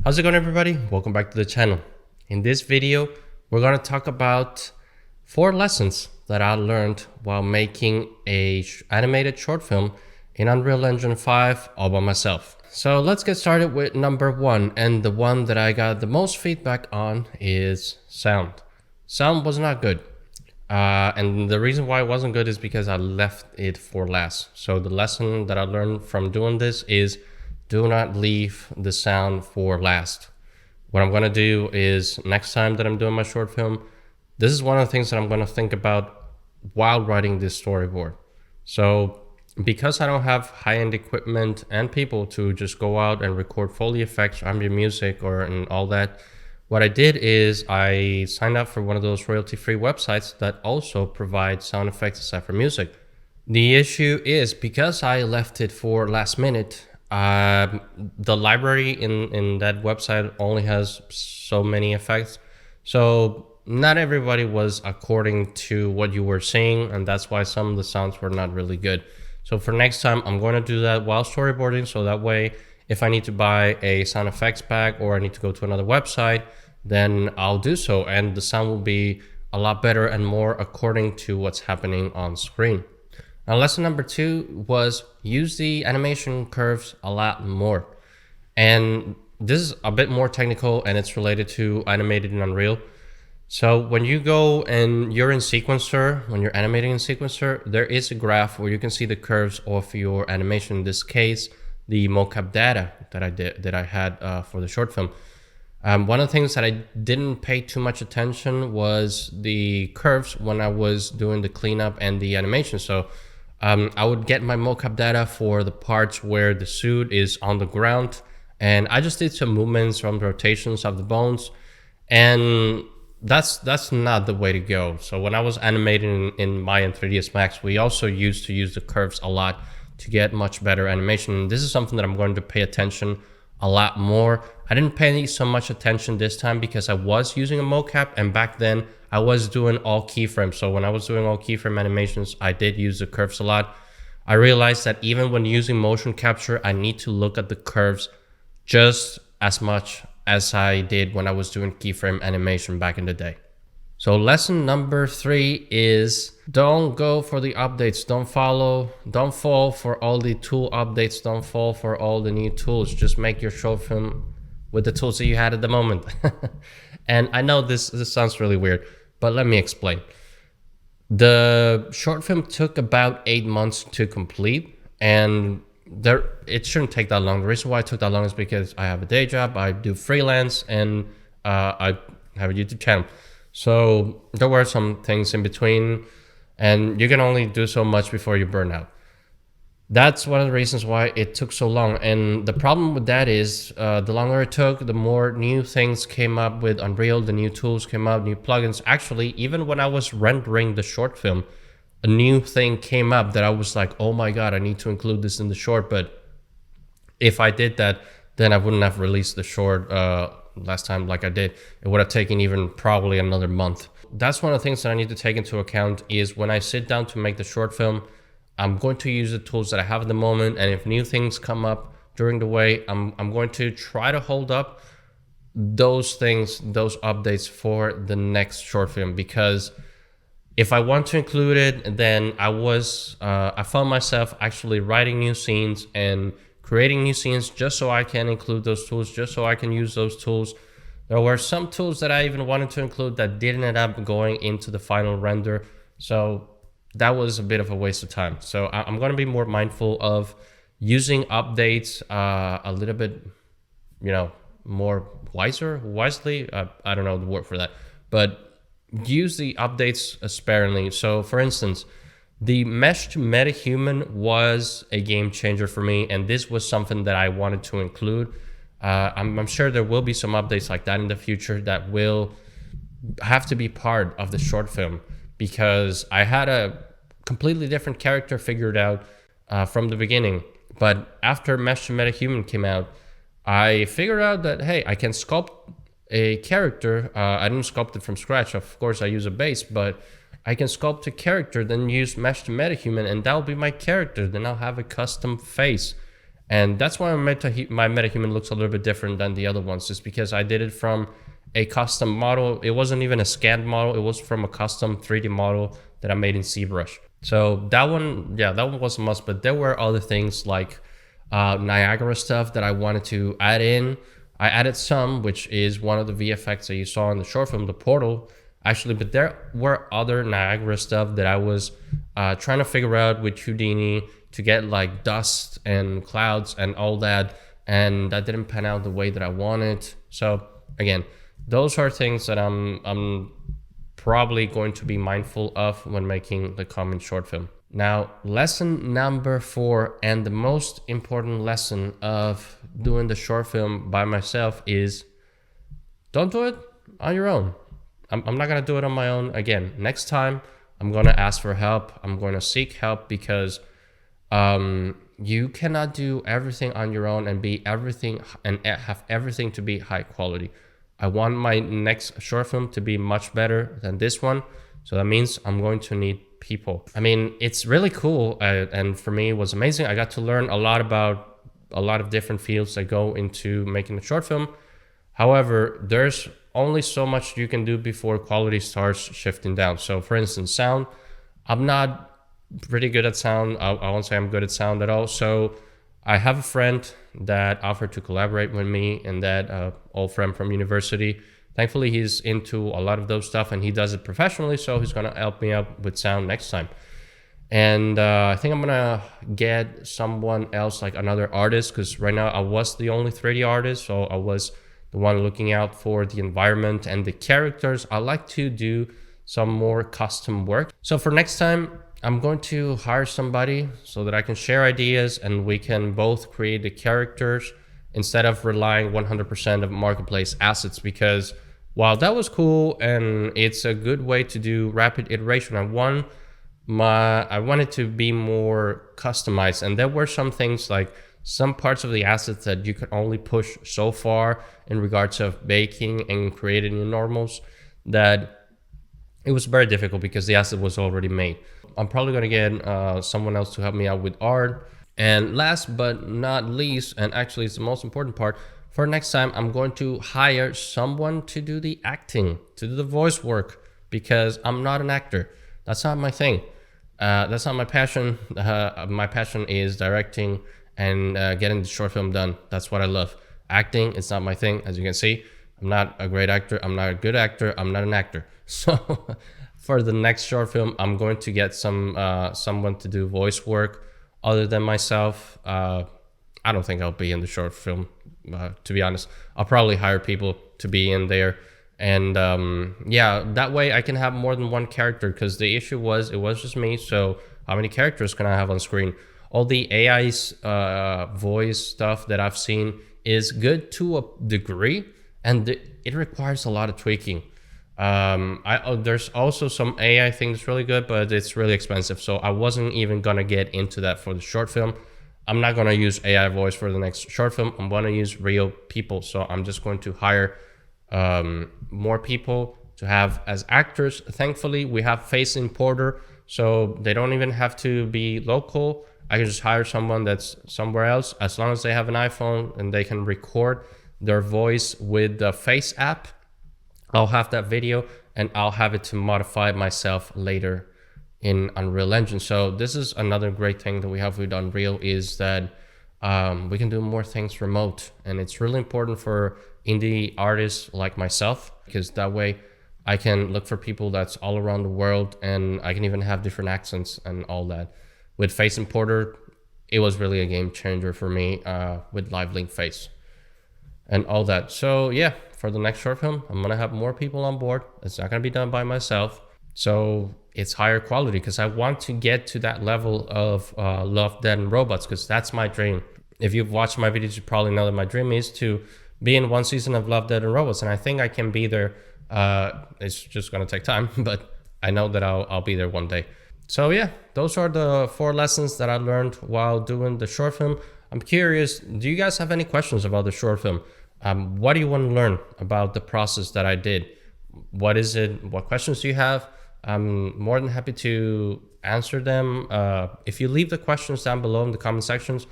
How's it going, everybody? Welcome back to the channel. In this video, we're going to talk about 4 lessons that I learned while making a animated short film in Unreal Engine 5 all by myself. So let's get started with number 1, and the one that I got the most feedback on is sound. Sound was not good. And the reason why it wasn't good is because I left it for last. So the lesson that I learned from doing this is do not leave the sound for last. What I'm gonna do is next time that I'm doing my short film, this is one of the things that I'm gonna think about while writing this storyboard. So because I don't have high-end equipment and people to just go out and record Foley effects, ambient music, and all that, what I did is I signed up for one of those royalty-free websites that also provide sound effects aside from music. The issue is because I left it for last minute, the library in that website only has so many effects. So not everybody was according to what you were saying, and that's why some of the sounds were not really good. So for next time, I'm going to do that while storyboarding, so that way if I need to buy a sound effects pack or I need to go to another website, then I'll do so, and the sound will be a lot better and more according to what's happening on screen. Now, lesson number 2 was use the animation curves a lot more. And this is a bit more technical and it's related to animated in Unreal. So when you go and you're in Sequencer, when you're animating in Sequencer, there is a graph where you can see the curves of your animation. In this case, the mocap data that I had for the short film. One of the things that I didn't pay too much attention was the curves when I was doing the cleanup and the animation. So I would get my mocap data for the parts where the suit is on the ground, and I just did some movements, some rotations of the bones, and that's not the way to go. So when I was animating in Maya and 3ds Max, we also used to use the curves a lot to get much better animation. This is something that I'm going to pay attention a lot more. I didn't pay so much attention this time because I was using a mocap, and back then I was doing all keyframes. So when I was doing all keyframe animations, I did use the curves a lot. I realized that even when using motion capture, I need to look at the curves just as much as I did when I was doing keyframe animation back in the day. So lesson number 3 is don't go for the updates. Don't fall for all the tool updates. Don't fall for all the new tools. Just make your short film with the tools that you had at the moment. And I know this sounds really weird, but let me explain. The short film took about 8 months to complete, and it shouldn't take that long. The reason why it took that long is because I have a day job, I do freelance, and I have a YouTube channel. So there were some things in between, and you can only do so much before you burn out. That's one of the reasons why it took so long. And the problem with that is the longer it took, the more new things came up with Unreal, the new tools came up, new plugins. Actually, even when I was rendering the short film, a new thing came up that I was like, oh my God, I need to include this in the short. But if I did that, then I wouldn't have released the short last time like I did. It would have taken even probably another month. That's one of the things that I need to take into account is when I sit down to make the short film, I'm going to use the tools that I have at the moment, and if new things come up during the way, I'm going to try to hold up those things, those updates for the next short film, because if I want to include it, then I found myself actually writing new scenes and creating new scenes just so I can include those tools, just so I can use those tools. There were some tools that I even wanted to include that didn't end up going into the final render. So that was a bit of a waste of time. So I'm going to be more mindful of using updates a little bit, more wisely. I don't know the word for that, but use the updates sparingly. So for instance, the mesh to metahuman was a game changer for me, and this was something that I wanted to include. I'm sure there will be some updates like that in the future that will have to be part of the short film, because I had a completely different character figured out from the beginning. But after Mesh to Metahuman came out, I figured out that, hey, I can sculpt a character. I didn't sculpt it from scratch. Of course, I use a base, but I can sculpt a character, then use Mesh to Metahuman, and that'll be my character. Then I'll have a custom face. And that's why my MetaHuman looks a little bit different than the other ones, just because I did it from a custom model. It wasn't even a scanned model. It was from a custom 3D model that I made in ZBrush. So that one, yeah, that one was a must, but there were other things like Niagara stuff that I wanted to add in. I added some, which is one of the VFX that you saw in the short film, The Portal, actually, but there were other Niagara stuff that I was trying to figure out with Houdini to get like dust and clouds and all that, and that didn't pan out the way that I wanted. So again, those are things that I'm probably going to be mindful of when making the coming short film. Now, lesson number 4, and the most important lesson of doing the short film by myself, is don't do it on your own. I'm not gonna do it on my own. Again, next time I'm gonna ask for help. I'm going to seek help, because you cannot do everything on your own and be everything and have everything to be high quality. I want my next short film to be much better than this one. So that means I'm going to need people. I mean, it's really cool. And for me, it was amazing. I got to learn a lot about a lot of different fields that go into making a short film. However, there's only so much you can do before quality starts shifting down. So for instance, sound, I'm not pretty good at sound. I won't say I'm good at sound at all. So I have a friend that offered to collaborate with me, and that old friend from university. Thankfully, he's into a lot of those stuff and he does it professionally. So he's going to help me out with sound next time. And I think I'm going to get someone else, like another artist, because right now I was the only 3D artist. So I was the one looking out for the environment and the characters. I like to do some more custom work. So for next time, I'm going to hire somebody so that I can share ideas and we can both create the characters instead of relying 100% of marketplace assets, because while that was cool and it's a good way to do rapid iteration, I wanted to be more customized, and there were some things like some parts of the assets that you could only push so far in regards of baking and creating new normals, that it was very difficult because the asset was already made. I'm probably going to get someone else to help me out with art. And last but not least, and actually it's the most important part, for next time, I'm going to hire someone to do the acting, to do the voice work, because I'm not an actor. That's not my thing. That's not my passion. My passion is directing and getting the short film done. That's what I love. Acting, it's not my thing. As you can see, I'm not a great actor. I'm not a good actor. I'm not an actor. So for the next short film, I'm going to get someone to do voice work other than myself. I don't think I'll be in the short film, to be honest. I'll probably hire people to be in there. And yeah, that way I can have more than one character, because the issue was, it was just me. So how many characters can I have on screen? All the AI's voice stuff that I've seen is good to a degree, and it requires a lot of tweaking. There's also some AI thing that's really good, but it's really expensive. So I wasn't even gonna get into that for the short film. I'm not gonna use AI voice for the next short film. I'm gonna use real people. So I'm just going to hire more people to have as actors. Thankfully, we have face importer, so they don't even have to be local. I can just hire someone that's somewhere else, as long as they have an iPhone and they can record their voice with the Face app. I'll have that video and I'll have it to modify myself later in Unreal Engine. So this is another great thing that we have with Unreal, is that we can do more things remote. And it's really important for indie artists like myself, because that way I can look for people that's all around the world, and I can even have different accents and all that. With Face Importer, it was really a game changer for me with Live Link Face and all that. So yeah, for the next short film, I'm gonna have more people on board. It's not gonna be done by myself. So it's higher quality, because I want to get to that level of Love, Death and Robots, because that's my dream. If you've watched my videos, you probably know that my dream is to be in one season of Love, Death and Robots, and I think I can be there. It's just gonna take time, but I know that I'll be there one day. So yeah, those are the 4 lessons that I learned while doing the short film. I'm curious, do you guys have any questions about the short film? What do you want to learn about the process that I did? What is it? What questions do you have? I'm more than happy to answer them. If you leave the questions down below in the comment sections,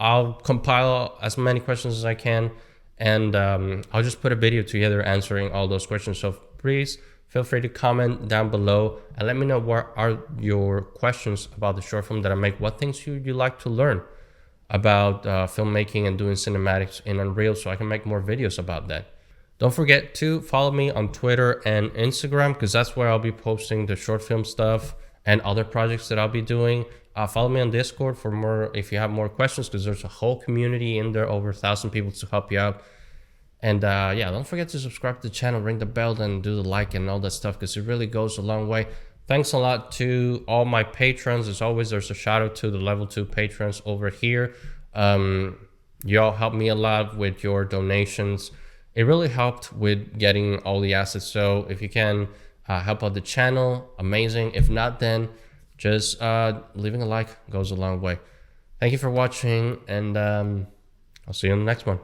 I'll compile as many questions as I can, and I'll just put a video together answering all those questions. So please feel free to comment down below and let me know what are your questions about the short film that I make. What things you like to learn about filmmaking and doing cinematics in Unreal, so I can make more videos about that. Don't forget to follow me on Twitter and Instagram, because that's where I'll be posting the short film stuff and other projects that I'll be doing. Follow me on Discord for more if you have more questions, because there's a whole community in there, over 1,000 people to help you out. And yeah, don't forget to subscribe to the channel, ring the bell, and do the like and all that stuff, because it really goes a long way. Thanks a lot to all my patrons. As always, there's a shout out to the level 2 patrons over here. Y'all helped me a lot with your donations. It really helped with getting all the assets. So if you can help out the channel, amazing. If not, then just leaving a like goes a long way. Thank you for watching, and I'll see you in the next one.